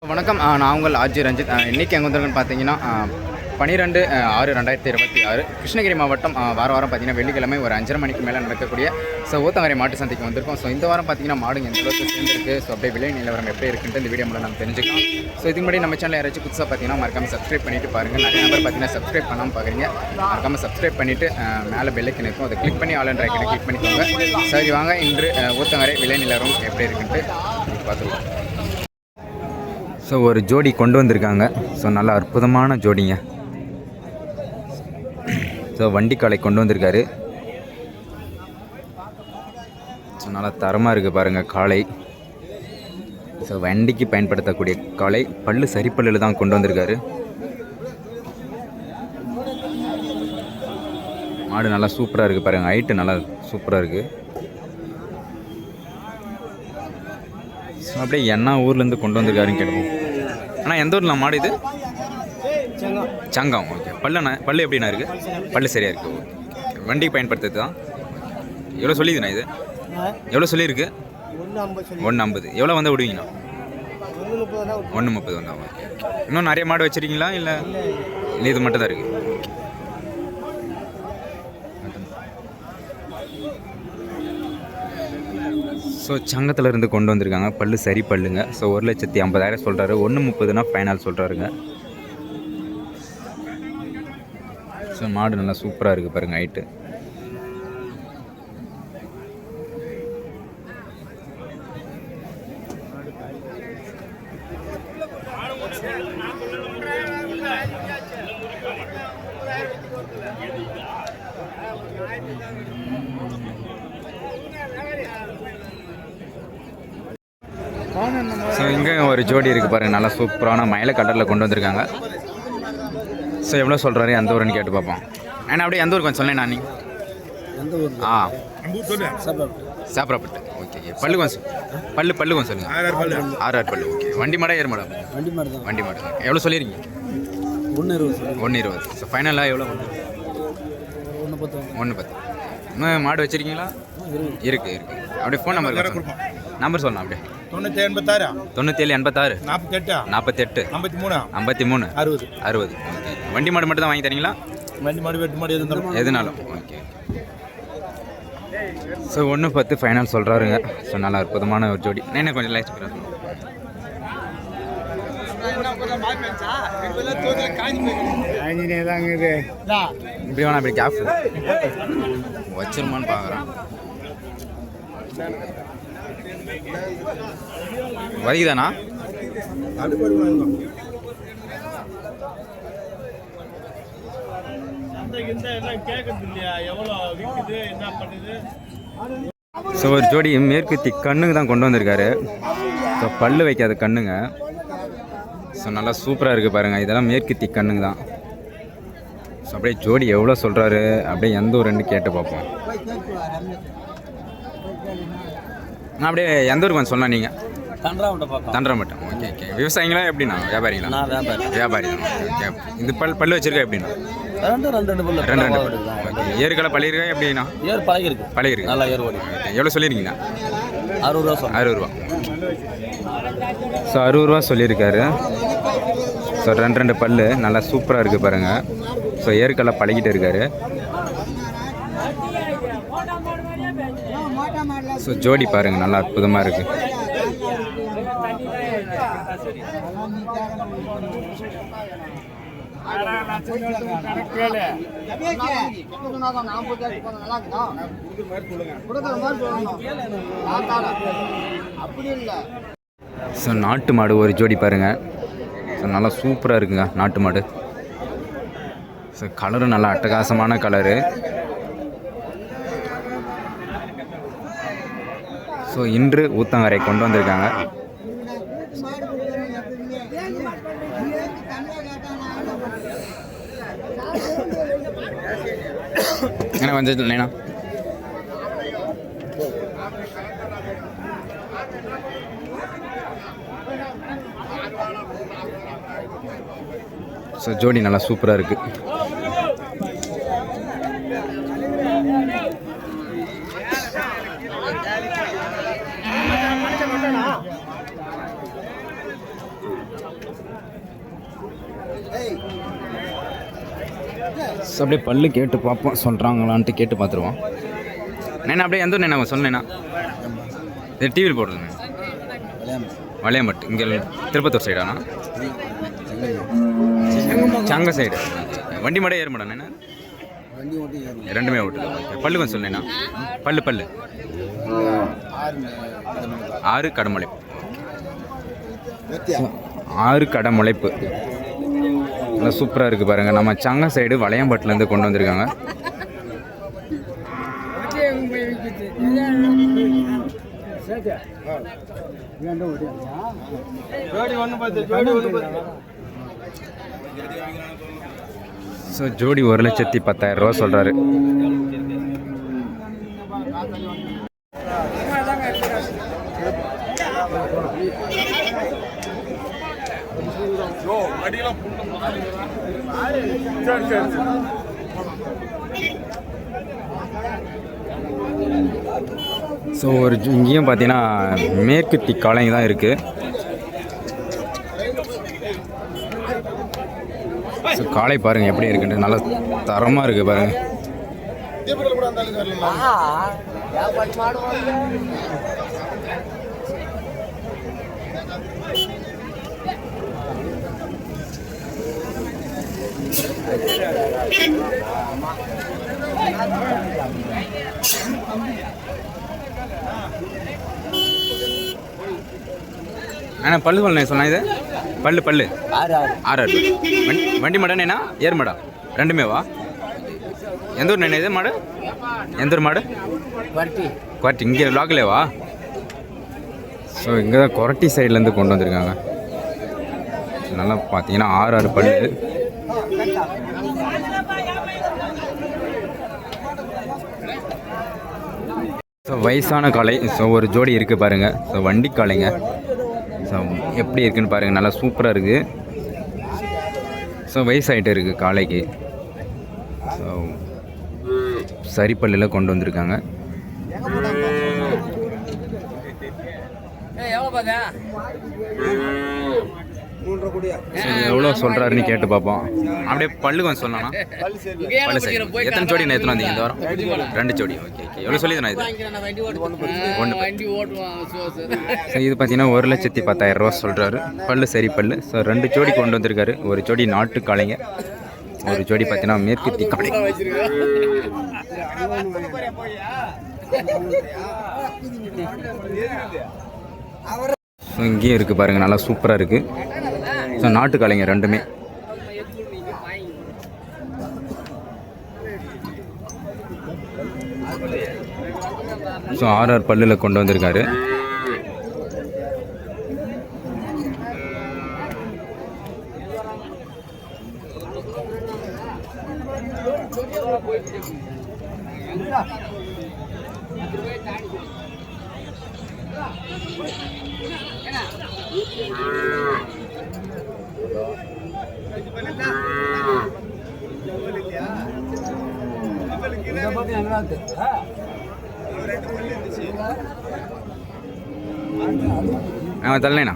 வணக்கம். நான் உங்கள் ஆர்ஜி ரஞ்சித். இன்றைக்கி எங்கே வந்திருக்குன்னு பார்த்தீங்கன்னா 12/6/2026 கிருஷ்ணகிரி மாவட்டம். வாரம் பார்த்தீங்கன்னா வெள்ளிக்கிழமை ஒரு 5:30 மணிக்கு மேலே நடக்கக்கூடிய ஊத்தங்கரை மாட்டு சந்தைக்கு வந்திருக்கோம். ஸோ இந்த வாரம் பார்த்தீங்கன்னா மாடுங்க எந்த அளவுக்கு சேர்ந்துருக்கு, ஸோ அப்படியே விலை நிலவரம் எப்படி இருக்குன்ட்டு இந்த வீடியோ மூலம் நம்ம தெரிஞ்சுக்கலாம். ஸோ இதுக்கு முன்னாடி நம்ம சேனல் யாராச்சும் புதுசாக பார்த்தீங்கன்னா மறக்காமல் சப்ஸ்கிரைப் பண்ணிவிட்டு பாருங்கள். நிறைய நம்பர் பார்த்தீங்கன்னா சப்ஸ்கிரைப் பண்ணாமல் பார்க்குறீங்க. மறக்காமல் சப்ஸ்கிரைப் பண்ணிவிட்டு மேலே பெல்லைக்கன் இருக்கும், அதை கிளிக் பண்ணி ஆல் அண்ட் ரைக்கனை கிளிக் பண்ணிக்கோங்க. சரி வாங்க, இன்று ஊத்தங்கரை விலை நிலவரம் எப்படி இருக்குன்ட்டு பார்த்துருவோம். ஸோ ஒரு ஜோடி கொண்டு வந்திருக்காங்க. ஸோ நல்ல அற்புதமான ஜோடிங்க. ஸோ வண்டி காளை கொண்டு வந்திருக்காரு. ஸோ நல்லா தரமாக இருக்குது பாருங்கள் காளை. ஸோ வண்டிக்கு பயன்படுத்தக்கூடிய காளை. பல்லு சரிப்பல்லில் தான் கொண்டு வந்திருக்காரு. மாடு நல்லா சூப்பராக இருக்குது பாருங்கள். ஹைட்டு நல்லா சூப்பராக இருக்குது. ஸோ அப்படியே என்ன ஊர்லேருந்து கொண்டு வந்திருக்காருன்னு கேட்போம். ஆனால் எந்த ஊரில் மாடு இது? சங்கம். ஓகே. பல்லு எப்படிண்ணா இருக்குது? பல்லு சரியாக இருக்குது. ஓகே. வண்டிக்கு பயன்படுத்துறது தான். எவ்வளோ சொல்லிதுண்ணா இது? எவ்வளோ சொல்லியிருக்கு? 150. எவ்வளோ வந்தால் விடுவீங்கண்ணா? 130 வந்தா. ஓகே. இன்னும் நிறைய மாடு வச்சுருக்கீங்களா இல்லை இது மட்டும் தான் இருக்குது? ஸோ சங்கத்தில் இருந்து கொண்டு வந்திருக்காங்க. பல்லு சரி பல்லுங்க. ஸோ 1,50,000 சொல்கிறாரு. 130னா ஃபைனல் சொல்கிறாருங்க. ஸோ மாடு நல்லா சூப்பராக இருக்குது பாருங்கள் ஹைட்டு. ஸோ இங்கே ஒரு ஜோடி இருக்குது பாருங்கள். நல்லா சூப்பரான மயில கலரில் கொண்டு வந்திருக்காங்க. ஸோ எவ்வளோ சொல்கிறாரு, எந்த ஊருன்னு கேட்டு பார்ப்போம். ஏன்னா அப்படியே எந்த ஊருக்கு கொஞ்சம் சொன்னேன் நான். சாப்பிடப்பட்டு. ஓகே. பல்லு கொஞ்சம் பல்லு கொஞ்சம் சொல்லுங்கள். 6 பல்லு. ஓகே. வண்டி மாடா ஏறு மாடா? வண்டி மாடு. எவ்வளோ சொல்லிடுறீங்க? 120. ஸோ ஃபைனலாக எவ்வளோ? 110. இன்னும் மாடு வச்சுருக்கீங்களா? இருக்குது. அப்படியே ஃபோன் நம்பர் சொல்லணும். அப்படியே 9786 48 53 60. ஓகே. வண்டி மாடு மட்டும் தான் வாங்கி தரீங்களா? வண்டி மாடு வெட்டு மாடு எதுனாலும். ஓகே. ஸோ 110 ஃபைனல் சொல்கிறாருங்க. ஸோ நல்லா அற்புதமான ஒரு ஜோடி. என்ன கொஞ்சம் லைட் பண்ணுறேன். இப்படி வேணா இப்படி கேப் வச்சிருமான்னு பார்க்குறேன். வரிதானா? ஸோ ஒரு ஜோடி மேற்குத்தி கண்ணுங்க தான் கொண்டு வந்திருக்காரு. ஸோ பல்லு வைக்காத கண்ணுங்க. ஸோ நல்லா சூப்பராக இருக்குது பாருங்கள். இதெல்லாம் மேற்குத்தி கண்ணுங்க தான். ஸோ அப்படியே ஜோடி எவ்வளோ சொல்கிறாரு, அப்படியே எந்த ஒரு 2 கேட்டு பார்ப்போம். நான் அப்படியே எந்த ஊருக்கு வந்து சொன்னா நீங்கள்? தண்டராமட்டம். ஓகே. விவசாயிங்களா எப்படின்னா? வியாபாரிங்களா? வியாபாரி தான். ஓகே. இந்த பல்லு வச்சிருக்கா எப்படின்னா? 2 ஓகே. ஏறுகளை பழகிருக்கா எப்படின்னா? பழகிருக்கு. நல்லா ஏறு. ஓகே. எவ்வளோ சொல்லியிருக்கீங்களா? 60 ரூபா. ஸோ 60 ரூபா சொல்லியிருக்காரு. ஸோ 2 பல்லு நல்லா சூப்பராக இருக்குது பாருங்கள். ஸோ ஏற்களை பழகிட்டு இருக்காரு. ஸோ ஜோடி பாருங்கள் நல்லா அற்புதமாக இருக்குது. ஸோ நாட்டு மாடு ஒரு ஜோடி பாருங்கள். ஸோ நல்லா சூப்பராக இருக்குங்க நாட்டு மாடு. ஸோ கலரும் நல்லா அட்டகாசமான கலரு. ஸோ இன்று ஊத்தங்கரை கொண்டு வந்திருக்காங்க. என்ன வந்து இல்லைண்ணா? ஸோ ஜோடி நல்லா சூப்பராக இருக்குது. ஸோ அப்படியே பல்லு கேட்டு பார்ப்போம், சொல்கிறாங்களான்ட்டு கேட்டு பார்த்துருவோம். நேனா அப்படியே எந்த நேனா சொன்னேண்ணா? இது டிவியில் போடுறேங்க. வளையம்பட்டு இங்கே திருப்பத்தூர் சைடாண்ணா? சங்க சைடு. வண்டி மாடே ஏற மாட்டேன் என்ன? ரெண்டுமே ஓட்டுது. பல்லு கொஞ்சம் சொன்னேண்ணா. பல்லு 6 கடமுளைப்பு. 6 கடமுளைப்பு. நல்லா சூப்பராக இருக்குது பாருங்கள். நம்ம சங்க சைடு வளையம்பட்டிலேருந்து கொண்டு வந்திருக்காங்க. ஸோ ஜோடி 1,10,000 ரூபா சொல்கிறாரு. ஸோ ஒரு இங்கேயும் பார்த்தீங்கன்னா மேற்கு டி காளைங்க தான் இருக்குது. ஸோ காளை பாருங்கள் எப்படி இருக்குன்ட்டு, நல்லா தரமாக இருக்குது பாருங்கள். அண்ணா பல்லு சொல்லணே சொன்னா இது பல்லு 6 வண்டி மாடா ஏர் மாடா ரெண்டுமேவா? எந்த ஊர் நினை இது மாடு? எந்த ஊர் மாடு? குவாட்டி இங்கே லாக்கிலேவா? ஸோ இங்கே தான் கொரட்டி சைட்லேருந்து கொண்டு வந்திருக்காங்க. நல்லா பார்த்தீங்கன்னா 6 பல்லு. ஸோ வயசான காளை. ஸோ ஒரு ஜோடி இருக்குது பாருங்கள். ஸோ வண்டி காளைங்க. ஸோ எப்படி இருக்குன்னு பாருங்கள், நல்லா சூப்பராக இருக்குது. ஸோ வயசாகிட்டு இருக்குது காளைக்கு. ஸோ சரிப்பல்லில் கொண்டு வந்திருக்காங்க. எவ்வளோ சொல்கிறாருன்னு கேட்டு பார்ப்போம். அப்படியே பல்லு கொஞ்சம் சொல்லலாம். பல்லு சரி. எத்தனை ஜோடி நான் எத்தனை வந்தீங்க இந்த வாரம்? 2 ஜோடி. ஓகே. எவ்வளோ சொல்லிதுண்ணா இது? 1. இது பார்த்தீங்கன்னா 1,10,000 ரூபா சொல்கிறாரு. பல்லு சரி பல்லு. ஸோ 2 ஜோடி கொண்டு வந்திருக்காரு. ஒரு ஜோடி நாட்டு காளைங்க, ஒரு ஜோடி பார்த்தீங்கன்னா மேற்கு தி காளை. ஸோ இங்கேயும் இருக்குது பாருங்கள், நல்லா சூப்பராக இருக்குது. ஸோ நாட்டு காளைங்க ரெண்டுமே. ஸோ 6 பல்லில் கொண்டு வந்திருக்காரு. தரலண்ணா.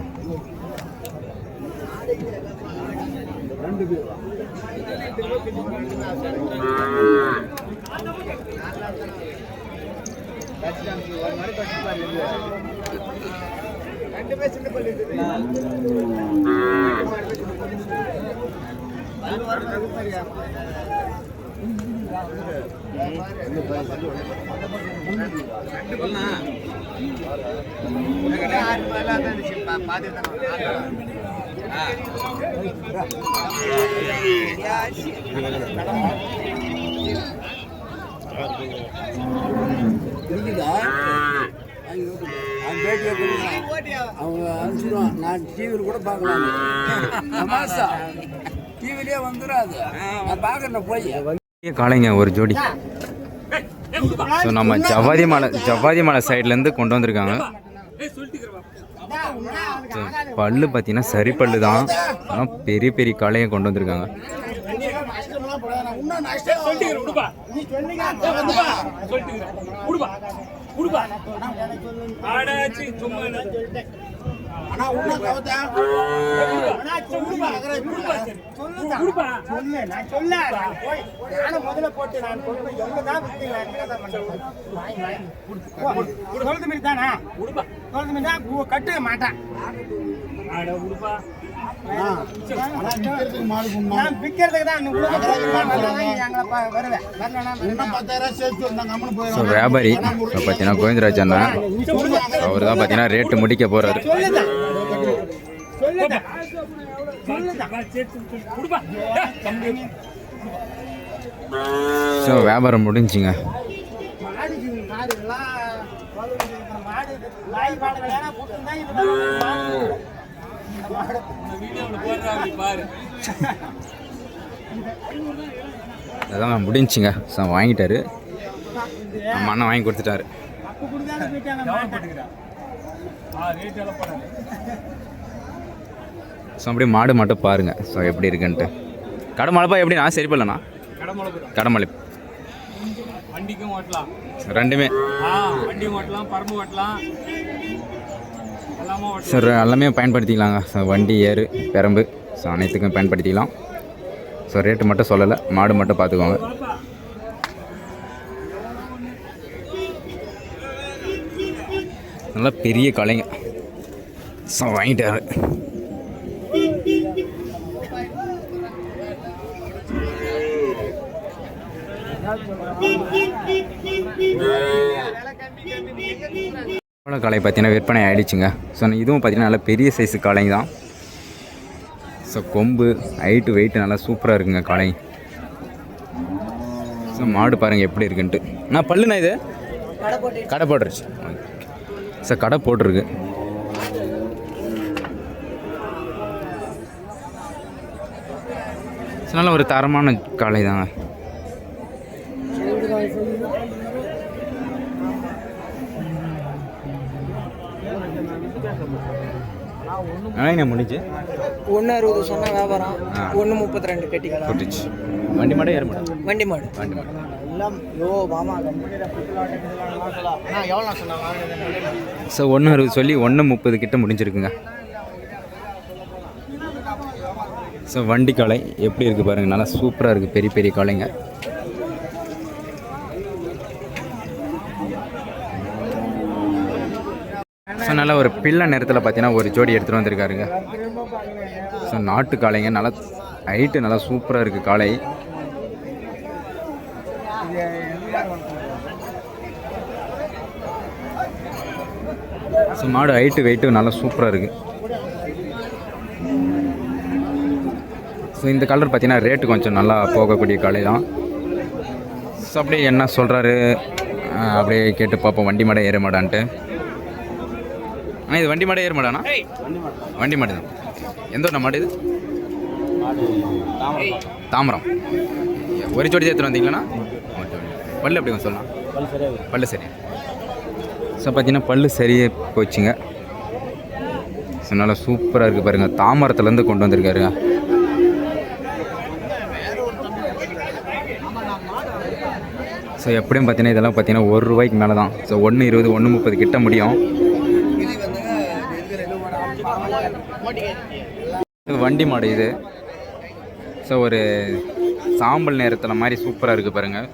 அவங்க அனுப்பிச்சிடுவான். நான் டிவியில் கூட பார்க்கலாம். டிவிலே வந்துடாது. நான் பார்க்கணும் போய் காளைங்க ஒரு ஜோடி. ஸோ நம்ம ஜவ்வாதி மலை சைட்லேருந்து கொண்டு வந்திருக்காங்க. பல்லு பார்த்தீங்கன்னா சரி பல்லு தான், ஆனால் பெரிய பெரிய காளையை கொண்டு வந்திருக்காங்க. சொல்லு நான் சொல்ல போய் நானும் முதல்ல போட்டு நான் கொண்டு எவ்வளவுதான் சொல்றது மாதிரி தானே சொல்றது மாதிரி தான் கட்டு மாட்டேன் நான் விற்கிறதுக்கு தான் வருவேன். ஸோ வியாபாரி இப்போ பார்த்தீங்கன்னா கோவிந்தராஜ் அண்ணா அவர் தான் பார்த்தீங்கன்னா ரேட்டு முடிக்க போகிறாரு. ஸோ வியாபாரம் முடிஞ்சுங்க. அதான் முடிஞ்சுங்க. ஸோ வாங்கிட்டாரு, நம்ம அண்ணன் வாங்கி கொடுத்துட்டாரு. ஸோ அப்படியே மாடு மட்டும் பாருங்க. ஸோ எப்படி இருக்குன்ட்டு. கடமலைப்பா எப்படிண்ணா? சரி பண்ணலண்ணா. கடமலை வண்டிக்கும் ஓட்டலாம், ரெண்டுமே வண்டியும் ஓட்டலாம், பரம்பு ஓட்டலாம், எல்லாமே ஓட்டலாம். சார் எல்லாமே பயன்படுத்திக்கலாங்க. ஸோ வண்டி, ஏறு, பெரம்பு, ஸோ அனைத்துக்கும் பயன்படுத்திக்கலாம். ஸோ ரேட்டு மட்டும் சொல்லலை, மாடு மட்டும் பார்த்துக்கோங்க. நல்லா பெரிய கலைங்க. ஸோ வாங்கிட்டாரு. காளை பார்த்தீங்கன்னா விற்பனை ஆகிடுச்சுங்க. ஸோ இதுவும் பார்த்தீங்கன்னா நல்லா பெரிய சைஸு காளைங்க தான். ஸோ கொம்பு, ஹைட்டு, வெயிட்டு நல்லா சூப்பராக இருக்குங்க காளை. ஸோ மாடு பாருங்கள் எப்படி இருக்குன்ட்டு. நான் பல்லுண்ணா இது கடை போட்டுருச்சு. ஸோ கடை போட்டிருக்கு. ஸோ நல்ல ஒரு தரமான காளை தாங்க. என்ன முடிஞ்சு 1.60 சொன்ன வியாபாரம் 1.32 கட்டி போட்டுச்சு. வண்டி மாடு, ஏற மாடு, வண்டி மாடு வண்டி மாடு. ஸோ 1.60 சொல்லி 1.30 கிட்ட முடிஞ்சிருக்குங்க. ஸோ வண்டி காளை எப்படி இருக்குது பாருங்கள், நல்லா சூப்பராக இருக்குது. பெரிய பெரிய காளைங்க. ஸோ நல்லா ஒரு பிள்ளை நேரத்தில் பார்த்தீங்கன்னா ஒரு ஜோடி எடுத்துகிட்டு வந்திருக்காருங்க. ஸோ நாட்டு காளைங்க, நல்லா ஹைட்டு நல்லா சூப்பராக இருக்குது காளை. ஸோ மாடு ஹைட்டு, வெயிட்டு நல்லா சூப்பராக இருக்குது. ஸோ இந்த கலர் பார்த்தீங்கன்னா ரேட்டு கொஞ்சம் நல்லா போகக்கூடிய காளை தான். ஸோ அப்படியே என்ன சொல்கிறாரு அப்படியே கேட்டு பார்ப்போம். வண்டி மாடை, ஏற மாடான்ட்டு. ஆனால் இது வண்டி மாடே, ஏற மாடாண்ணா? வண்டி மாடு தான். எந்த ஒரு மாடு இது? தாமரம். ஒரு ஜோடி சேர்த்துட்டு வந்தீங்களாண்ணா? பல்லு எப்படி சொல்லலாம்? பல்லு சரி. ஸோ பார்த்தீங்கன்னா பல்லு சரியே போச்சுங்க. ஸோ நல்லா சூப்பராக இருக்குது பாருங்கள். தாமரத்துலேருந்து கொண்டு வந்திருக்காருங்க. ஸோ எப்படியும் பார்த்தீங்கன்னா இதெல்லாம் பார்த்தீங்கன்னா ₹1 மேலே தான். ஸோ 1.20, 1.30 கிட்ட முடியும். இது வண்டி மாடு இது. ஸோ ஒரு சாம்பல் நேரத்தில் மாதிரி சூப்பராக இருக்குது பாருங்கள்.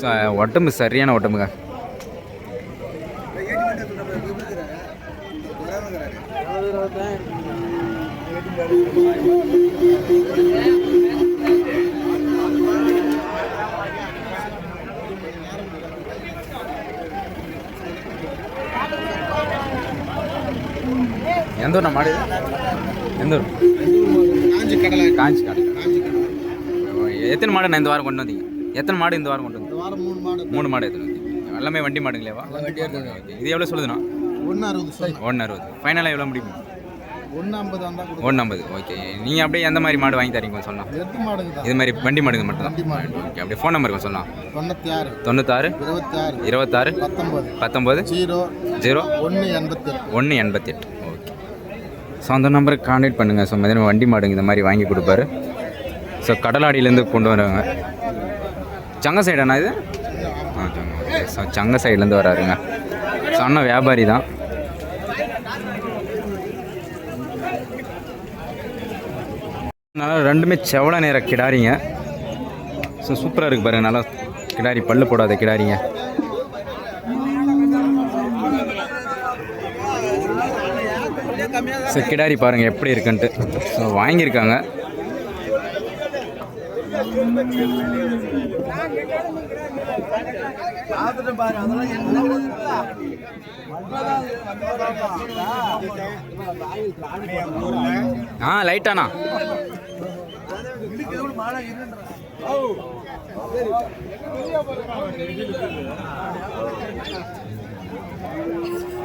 ஸோ உடம்பு சரியான உடம்புங்க. எந்த ஊர் மாடு? எந்த ஊர்? காஞ்சி கடலை. எத்தனை மாடு நான் இந்த வாரம் கொண்டு வந்தீங்க? எத்தனை மாடு இந்த வாரம் கொண்டு வந்தீங்க? 3 மாடு எடுத்துன்னு வந்தீங்க. எல்லாமே வண்டி மாடுங்களேவா? இது எவ்வளோ சொல்லுதுண்ணா? 1.60. ஃபைனலாக எவ்வளோ முடியும்? 1.50. ஓகே. நீங்கள் அப்படியே எந்த மாதிரி மாடு வாங்கி தரீங்க சொல்லலாம்? இது மாதிரி வண்டி மாடுங்க மட்டும் தான். ஓகே. அப்படியே ஃபோன் நம்பருக்கு சொல்லலாம். 96 26 19 0 188. ஓகே. ஸோ அந்த நம்பருக்கு கான்டாக்ட் பண்ணுங்கள். ஸோ மதியம் வண்டி மாடுங்க இந்த மாதிரி வாங்கி கொடுப்பாரு. ஸோ கடலாடியிலேருந்து கொண்டு வராங்க. சங்க சைடாண்ணா இது? ஓகே. ஸோ சங்க சைட்லேருந்து வராருங்க. ஸோ அண்ணன் வியாபாரி தான். நல்லா ரெண்டுமே செவல நேர கிடாரிங்க. ஸோ சூப்பராக இருக்குது பாருங்கள், நல்லா கிடாரி, பல்லு போடாத கிடாரிங்க. ஸோ கிடாரி பாருங்கள் எப்படி இருக்குன்ட்டு. ஸோ வாங்கியிருக்காங்க. லைட்டாண்ணா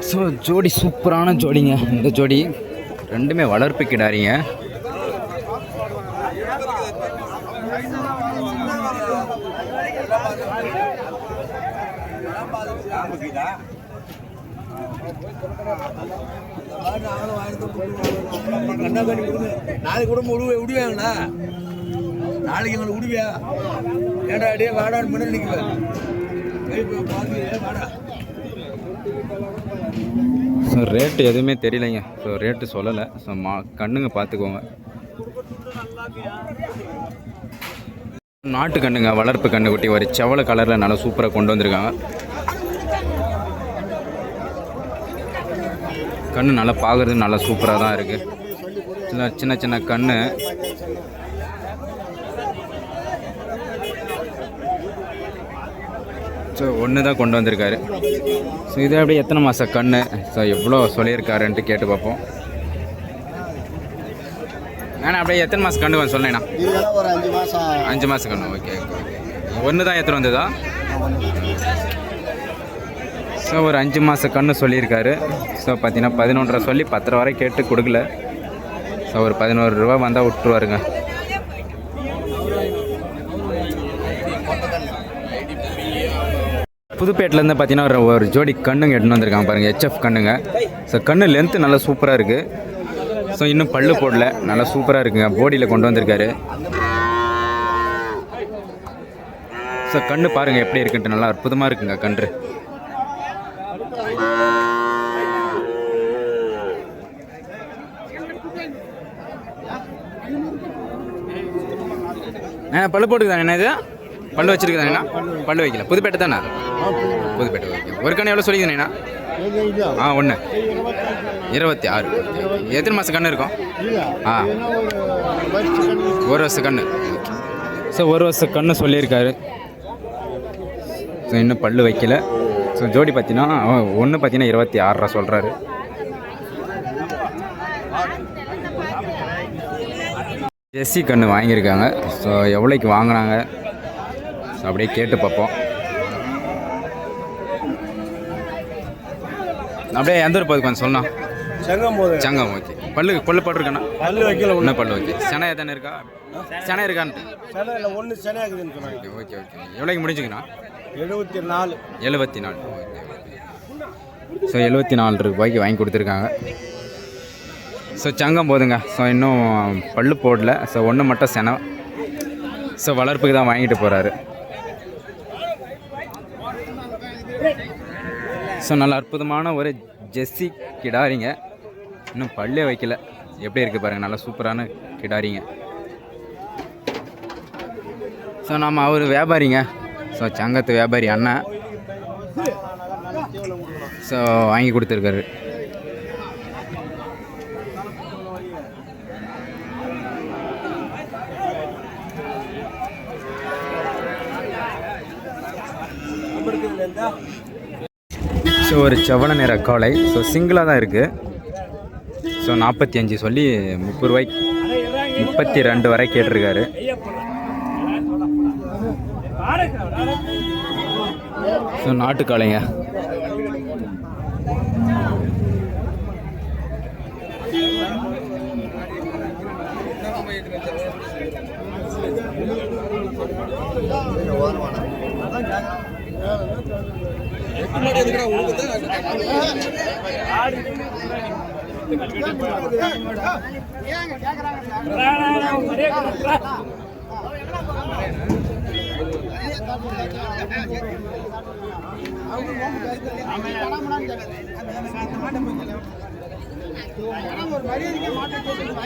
ஸோ ஜோடி சூப்பரான ஜோடிங்க. இந்த ஜோடி ரெண்டுமே வளர்ப்பு கிடாரிங்க. நாளைக்கு கூட விடுவேங்கண்ணா, நாளைக்கு எங்களுக்கு விடுவியா? ஏடா அடியே வாடான்னு பண்ண நினைக்கிறேன். ஸோ ரேட்டு எதுவுமே தெரியலைங்க. ஸோ ரேட்டு சொல்லலை. ஸோ கண்ணுங்க பார்த்துக்கோங்க. நாட்டு கண்ணுங்க, வளர்ப்பு கண்ணு குட்டி, ஒரு செவல கலரில் நல்லா சூப்பராக கொண்டு வந்திருக்காங்க. கண்ணு நல்லா பார்க்குறது நல்லா சூப்பராக தான் இருக்குது. சின்ன சின்ன கண்ணு. ஸோ ஒன்று தான் கொண்டு வந்திருக்காரு. ஸோ இது அப்படியே எத்தனை மாதம் கண்ணு, ஸோ எவ்வளோ சொல்லியிருக்காருன்ட்டு கேட்டு பார்ப்போம். நான் அப்படியே எத்தனை மாதம் கண்டு வந்து சொன்னேண்ணா? ஒரு 5 மாதம். 5 மாதம் கண்ணு. Okay okay. ஒன்று தான் எத்தனை வந்ததா? ஸோ ஒரு 5 மாதம் கண்ணு சொல்லியிருக்காரு. ஸோ பார்த்தீங்கன்னா 11.5 சொல்லி 10 வரை கேட்டு கொடுக்கல. ஸோ ஒரு 11 ரூபா வந்தால் விட்டுருவாருங்க. புதுப்பேட்டிலேருந்து பார்த்தீங்கன்னா ஒரு ஜோடி கண்ணுங்க எடுத்துன்னு வந்திருக்காங்க பாருங்கள், HF கண்ணுங்க. ஸோ கண்ணு லென்த்து நல்லா சூப்பராக இருக்குது. ஸோ இன்னும் பல்லு போடல, நல்லா சூப்பராக இருக்குங்க. போடியில் கொண்டு வந்திருக்காரு. ஸோ கண்ணு பாருங்கள் எப்படி இருக்குன்ட்டு, நல்லா அற்புதமாக இருக்குங்க கன்று. பல்லு போட்டுக்குதானே? என்ன இது பல்லு வச்சுருக்குதாண்ணா? பல்லு வைக்கல. புதுப்பேட்டை தானே? புதுப்பேட்டை. ஓகே. ஒரு கண்ணு எவ்வளோ சொல்லிக்குதுண்ணா? 1 26. எத்தனை மாதம் கண்ணு இருக்கும்? 1 வருஷம் கண்ணு. ஸோ 1 வருஷம் கண்ணு சொல்லியிருக்காரு. ஸோ இன்னும் பல்லு வைக்கல. ஸோ ஜோடி பார்த்தீங்கன்னா 1 பார்த்தீங்கன்னா 26 ரூபா சொல்கிறாரு. ஜெர்சி கன்று வாங்கியிருக்காங்க. ஸோ எவ்வளோக்கு வாங்கினாங்க ஸோ அப்படியே கேட்டு பார்ப்போம். அப்படியே எந்த ஒரு போது கொஞ்சம் சொல்லலாம். சங்கம். ஓகே. பல்லு போட்டிருக்கேண்ணா? பல்லு வைக்கல. ஒன்றும் பல்லு வைக்க. செனை எத்தனை இருக்கா? செனை இருக்கான்ட்டு? ஒன்று செனை இருக்குதுன்னு சொன்னாங்க. Okay okay. எவ்வளோக்கு முடிஞ்சுங்கண்ணா? 74. 74. ஓகே. ஸோ 74 ரூபாய்க்கு வாங்கி கொடுத்துருக்காங்க. ஸோ சங்கம் போதுங்க. ஸோ இன்னும் பல்லு போடல. ஸோ ஒன்று மட்டும் செனை. ஸோ வளர்ப்புக்கு தான் வாங்கிட்டு போகிறாரு. ஸோ நல்ல அற்புதமான ஒரு ஜெர்சி கிடாரிங்க. இன்னும் பல்லே வைக்கல. எப்படி இருக்குது பாருங்கள், நல்லா சூப்பரான கிடாரிங்க. ஸோ நம்ம அவர் வியாபாரிங்க. ஸோ சங்கத்து வியாபாரி அண்ணன். ஸோ வாங்கி கொடுத்துருக்காரு. ஸோ ஒரு செவல நிற காளை. ஸோ சிங்கிளாக தான் இருக்குது. ஸோ 45 சொல்லி 30 ரூபாய்க்கு 32 வரை கேட்டிருக்காரு. ஸோ நாட்டுக்காளைங்க.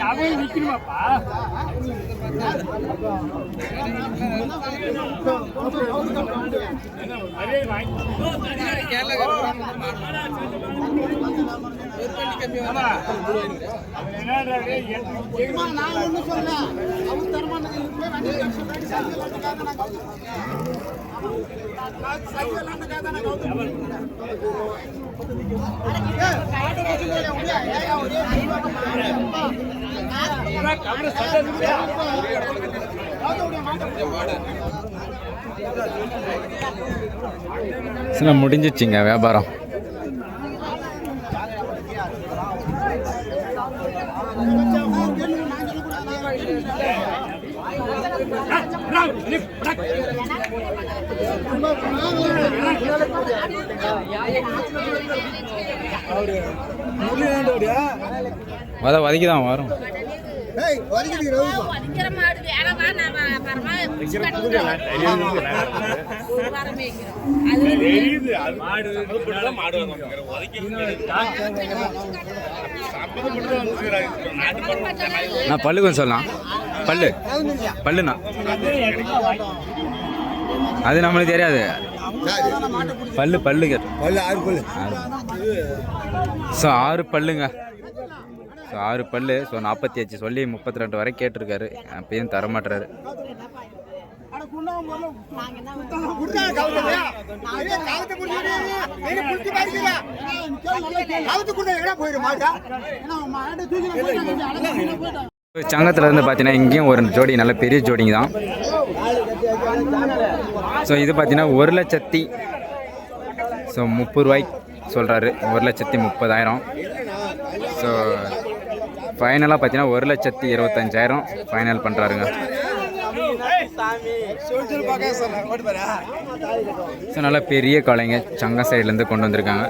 அவன் நிக்கணுமாப்பா? நான் ஒன்றும் சொல்ல அவர் தரமானது சில முடிஞ்சிச்சிங்க வியாபாரம். வதக்கி தான் வரும். நான் பல்லு கொஞ்சம் சொல்லலாம். பல்லுண்ணா அது நம்மளுக்கு தெரியாது. பல்லு கேட்டு 6 பல்லுங்க. 6 பல்லு. 48 சொல்லி 32 வரை கேட்டிருக்காரு. அப்பயும் தரமாட்டுறாரு. சங்கத்தில் இருந்து பார்த்தீங்கன்னா இங்கேயும் ஒரு ஜோடி நல்ல பெரிய ஜோடிங்க தான். ஸோ இது பார்த்தீங்கன்னா 1,30,000. ஸோ 30 ரூபாய்க்கு சொல்கிறாரு. 1,30,000. ஸோ ஃபைனலாக பார்த்தீங்கன்னா 1,25,000 ஃபைனல் பண்ணுறாருங்க. ஸோ நல்லா பெரிய காளைங்க சங்கம் சைட்லேருந்து கொண்டு வந்திருக்காங்க.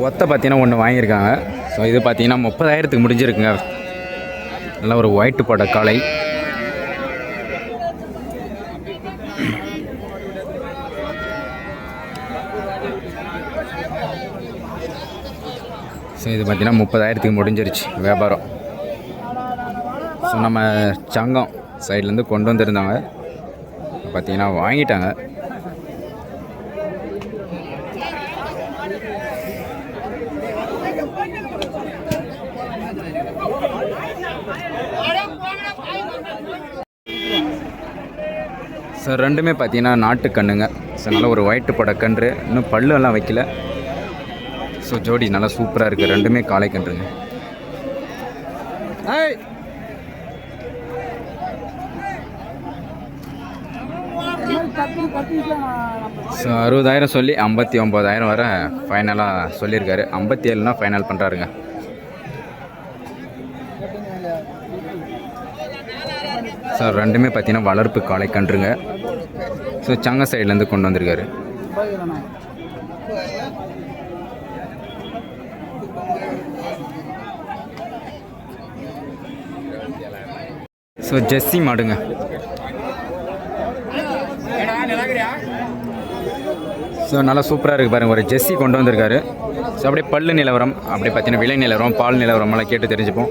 ஒத்த பார்த்தீங்கன்னா ஒன்று வாங்கியிருக்காங்க. ஸோ இது பார்த்தீங்கன்னா 30,000க்கு முடிஞ்சிருக்குங்க. நல்லா ஒரு ஒயிட் போட்ட காளை. ஸோ இது பார்த்தீங்கன்னா 30,000க்கு முடிஞ்சிருச்சு வியாபாரம். ஸோ நம்ம சங்கம் சைட்லேருந்து கொண்டு வந்திருந்தாங்க. பார்த்தீங்கன்னா வாங்கிட்டாங்க. ஸோ ரெண்டுமே பார்த்தீங்கன்னா நாட்டுக்கண்ணுங்க. ஸோ நல்லா ஒரு ஒயிட்டு பட கன்று. இன்னும் பல்லெல்லாம் வைக்கல. ஸோ ஜோடி நல்லா சூப்பராக இருக்குது. ரெண்டுமே காளை கன்றுங்க. ஸோ 60,000 சொல்லி 59,000 வரை ஃபைனலாக சொல்லியிருக்காரு. 57னா ஃபைனல் பண்ணுறாருங்க. ஸோ ரெண்டுமே பார்த்தீங்கன்னா வளர்ப்பு காளை கன்றுங்க. ஸோ சங்க சைட்லேருந்து கொண்டு வந்திருக்காரு. ஸோ ஜெர்சி மாடுங்க. ஸோ நல்லா சூப்பராக இருக்குது பாருங்கள். ஒரு ஜெர்சி கொண்டு வந்திருக்காரு. ஸோ அப்படியே பல்லு நிலவரம், அப்படியே பார்த்தீங்கன்னா விலை நிலவரம், பால் நிலவரமெல்லாம் கேட்டு தெரிஞ்சுப்போம்.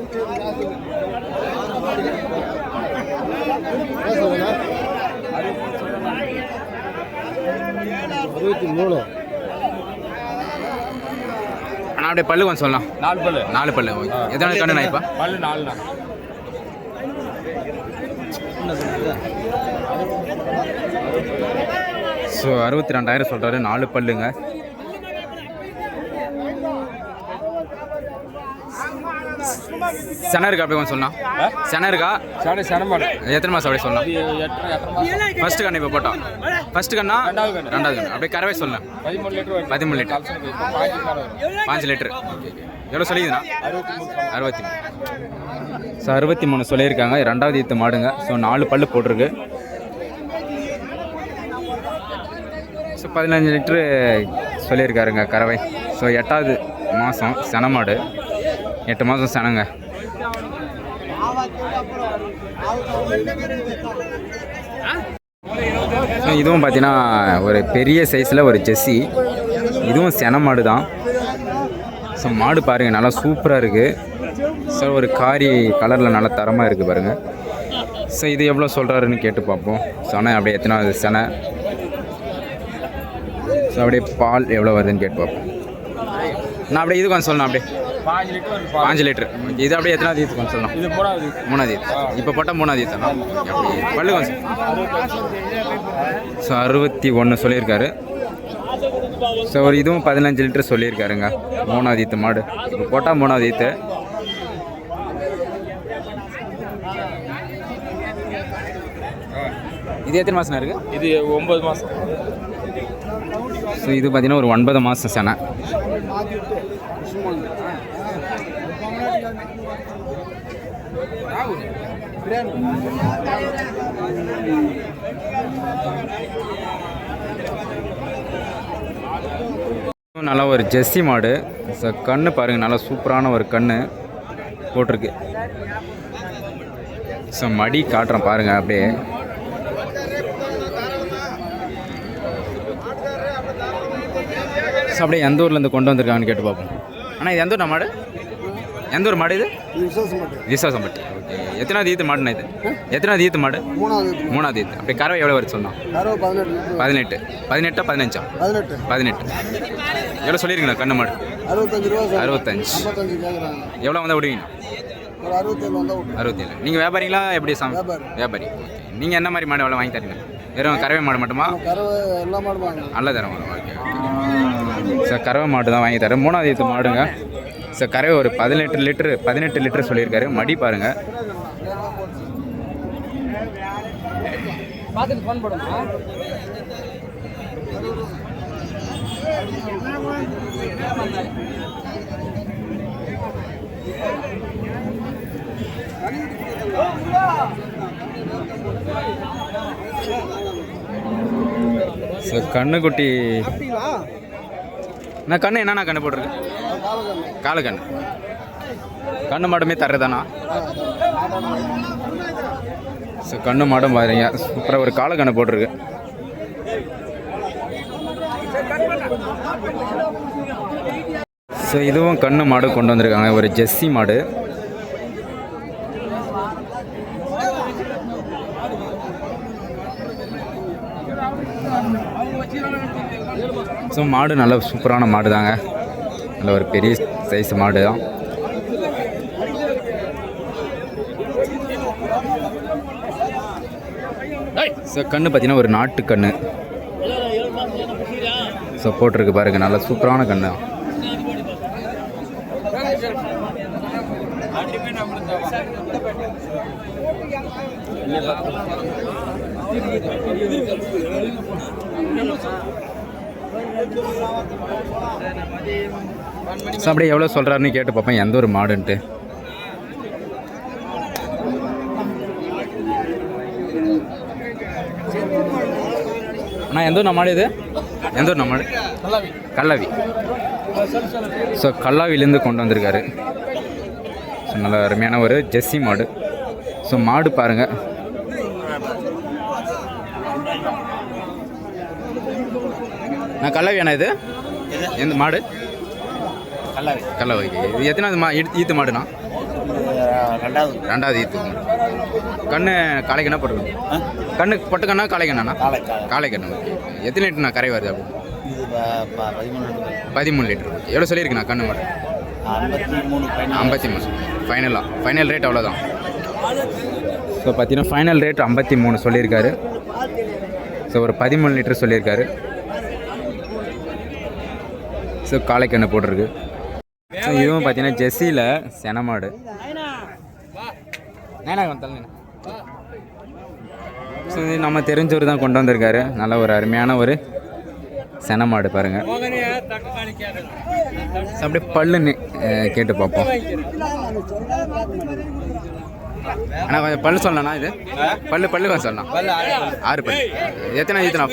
ஆனால் அப்படியே பல்லு கொஞ்சம் சொல்லலாம். 4 பல்லு. எத்தனை கண்ணு நான் இப்போ பல்லு 4. ஸோ 62,000 சொல்கிறாரு. 4 பல்லுங்க. சென இருக்கா? அப்படி கொஞ்சம் சொல்லலாம். சென இருக்கா? செனமாடு எத்தனை மாதம் அப்படியே சொல்லலாம்? ஃபஸ்ட்டு கண்ணு இப்போ போட்டோம். ஃபஸ்ட்டு கண்ணா? ரெண்டாவது கண்ணு. அப்படியே கறவை சொல்லலாம். 13 லிட்டர். 13 லிட்டர். 5 லிட்டர். எவ்வளோ சொல்லிதுண்ணா? 63. ஸோ 63 சொல்லியிருக்காங்க. ரெண்டாவது ஈத்து மாடுங்க. ஸோ 4 பல்லு போட்டிருக்கு. ஸோ 15 லிட்ரு சொல்லியிருக்காருங்க கறவை. ஸோ 8வது மாதம் சென மாடு. 8 மாதம் சனங்க. இதுவும் பார்த்தீங்கன்னா ஒரு பெரிய சைஸில் ஒரு ஜெர்சி. இதுவும் சென மாடு தான். ஸோ மாடு பாருங்கள் நல்லா சூப்பராக இருக்குது. ஸோ ஒரு காரி கலரில் நல்லா தரமாக இருக்குது பாருங்கள். ஸோ இது எவ்வளோ சொல்கிறாருன்னு கேட்டு பார்ப்போம். செனை அப்படியே எத்தனாவது செனை, ஸோ அப்படியே பால் எவ்வளோ வருதுன்னு கேட்டு பார்ப்போம். நான் அப்படியே இது கொஞ்சம் சொல்லணும். அப்படியே 5 லிட்டர். இது அப்படியே எத்தனாவது ஈத்து கொஞ்சம் சொல்லணும்? இது 3வது ஈத்து. இப்போ போட்டால் 3வது ஈத்தானா? அப்படி பல்லு கொஞ்சம். ஸோ 61 சொல்லியிருக்காரு. ஸோ ஒரு இதுவும் 15 லிட்டர் சொல்லியிருக்காருங்க. 3வது ஈத்து மாடு. இப்போ போட்டால் 3வது ஈத்து. இது எத்தனை மாதம் இருக்குது? இது 9 மாதம். ஸோ இது பார்த்தீங்கன்னா ஒரு 9 மாதம் செனை. நல்லா ஒரு ஜெர்சி மாடு. ஸோ கண்ணு பாருங்கள், நல்லா சூப்பரான ஒரு கண்ணு போட்டிருக்கு. ஸோ மடி காட்டுறேன் பாருங்கள் அப்படியே. ஸோ அப்படியே எந்த ஊர்லேருந்து கொண்டு வந்திருக்காங்கன்னு கேட்டு பார்ப்போம். ஆனால் இது எந்த ஊர் மாடு? எந்த ஊர் மாடு இது? விசுவாசம்பட்டி. ஓகே. எத்தனாவது ஈத்து மாடுண்ணா இது? எத்தனாவது ஈத்து மாடு? 3வது ஈத்து. அப்படி கறவை எவ்வளோ வருது சொன்னோம்? 18. 18 15 18. எவ்வளோ சொல்லியிருக்கீங்களா கண்ணு மாடு? 65. எவ்வளோ வந்தால் விடுவீங்க? 67. நீங்கள் வியாபாரிங்களா எப்படி? வியாபாரி. ஓகே. நீங்கள் என்ன மாதிரி மாடு எவ்வளோ வாங்கி தரீங்க? வெறும் கறவை மாடு மட்டுமா? நல்ல தரம் மாடு. Okay okay. சார் கறவை மாடு தான் வாங்கி தரேன். 3வது ஈத்து மாடுங்க. சார் கறவை ஒரு 18 லிட்டர் சொல்லியிருக்காரு. மடி பாருங்கள். பார்த்துட்டு ஃபோன் போடுமா? சார் கண்ணுக்குட்டி. நான் கண்ணு என்னண்ணா கண்ணு போட்டிருக்கு? காலக்கண்ணு. கண்ணு மாடுமே தர்றதானா? ஸோ கண்ணு மாடும் பாருங்க சூப்பராக ஒரு காலக்கண்ணு போட்டிருக்கு. ஸோ இதுவும் கண்ணு மாடு கொண்டு வந்திருக்காங்க. ஒரு ஜெர்சி மாடு. ஸோ மாடு நல்ல சூப்பரான மாடு தாங்க. நல்ல ஒரு பெரிய சைஸ் மாடு தான். ஸோ கண்ணு பார்த்தீங்கன்னா ஒரு நாட்டு கண்ணு. ஸோ போட்டிருக்கு பாருங்க, நல்ல சூப்பரான கண்ணு. ஸோ அப்படியே எவ்வளோ சொல்கிறாருன்னு கேட்டு பார்ப்பேன் எந்த ஒரு மாடுன்ட்டு. அண்ணா எந்த ஒரு மாடு இது? எந்த ஒரு மாடு? கல்லாவி. ஸோ கல்லாவிலேருந்து கொண்டு வந்திருக்காரு. ஸோ நல்ல அருமையான ஒரு ஜெர்சி மாடு. ஸோ மாடு பாருங்கள். நான் கல்லாவி அண்ணா இது எந்த மாடு? கல்லாவி. இது எத்தனாவது ஈத்து மாடுண்ணா? 2வது ஈத்து மாடு. கண்ணு காளைக்கண்ணா போட்டுக்கணும். கண்ணு பொட்டு கண்ணா காளைக்கண்ணா? காளைக்கண்ணு. ஓகே. எத்தனை லிட்டர்ண்ணா கரை வருது? அப்படி 13 லிட்டர். ஓகே. எவ்வளோ சொல்லியிருக்குண்ணா கண்ணு மாடு? 53. ஃபைனல் ரேட் அவ்வளோதான். ஸோ பார்த்தீங்கன்னா ஃபைனல் ரேட் 53 சொல்லியிருக்காரு. ஸோ ஒரு 13 லிட்டர் சொல்லியிருக்காரு. ஸோ காளைக்கண்ணு போட்டிருக்கு. ஸோ இதுவும் பார்த்தீங்கன்னா ஜெர்சியில் சென மாடு. ஸோ இது நம்ம தெரிஞ்சவர் தான் கொண்டு வந்திருக்காரு. நல்ல ஒரு அருமையான ஒரு சென மாடு பாருங்கள். ஸோ அப்படியே பல்லுன்னு கேட்டு பார்ப்போம். ஆனால் கொஞ்சம் பல்லு சொல்லணா? இது பல்லு கொஞ்சம் சொல்லலாம். 6 பல்லு. எத்தனை ஈத்துண்ணா?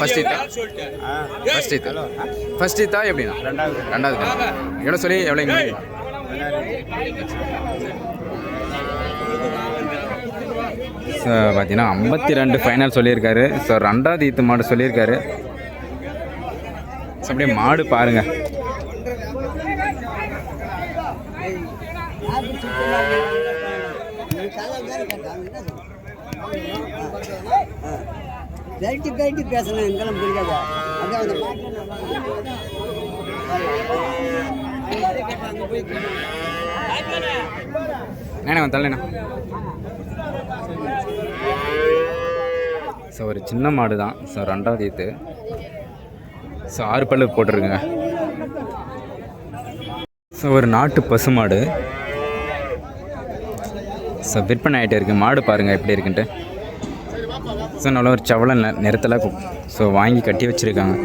ஃபஸ்ட் ஈத்தா எப்படின்னா? 2வது. எவ்வளோ சொல்லி எவ்வளோ? ஸோ பார்த்தீங்கன்னா 52 ஃபைனல் சொல்லியிருக்காரு. ஸோ 2வது ஈத்து மாடு சொல்லியிருக்காரு. ஸோ அப்படியே மாடு பாருங்கள். கழட்டி பேசணும் எங்கெல்லாம் புரியாதா அதான் அந்த ஏண்ணா தள்ளண்ணா. ஸோ ஒரு சின்ன மாடு தான். ஸோ 2வது ஈத்து. ஸோ 6 பல்லு போட்டிருக்குங்க. ஸோ ஒரு நாட்டு பசு மாடு. ஸோ விற்பனை ஆகிட்டே இருக்குது. மாடு பாருங்கள் எப்படி இருக்குன்ட்டு. ஸோ நல்ல ஒரு சவள நிறத்தில் ஸோ வாங்கி கட்டி வச்சுருக்காங்க.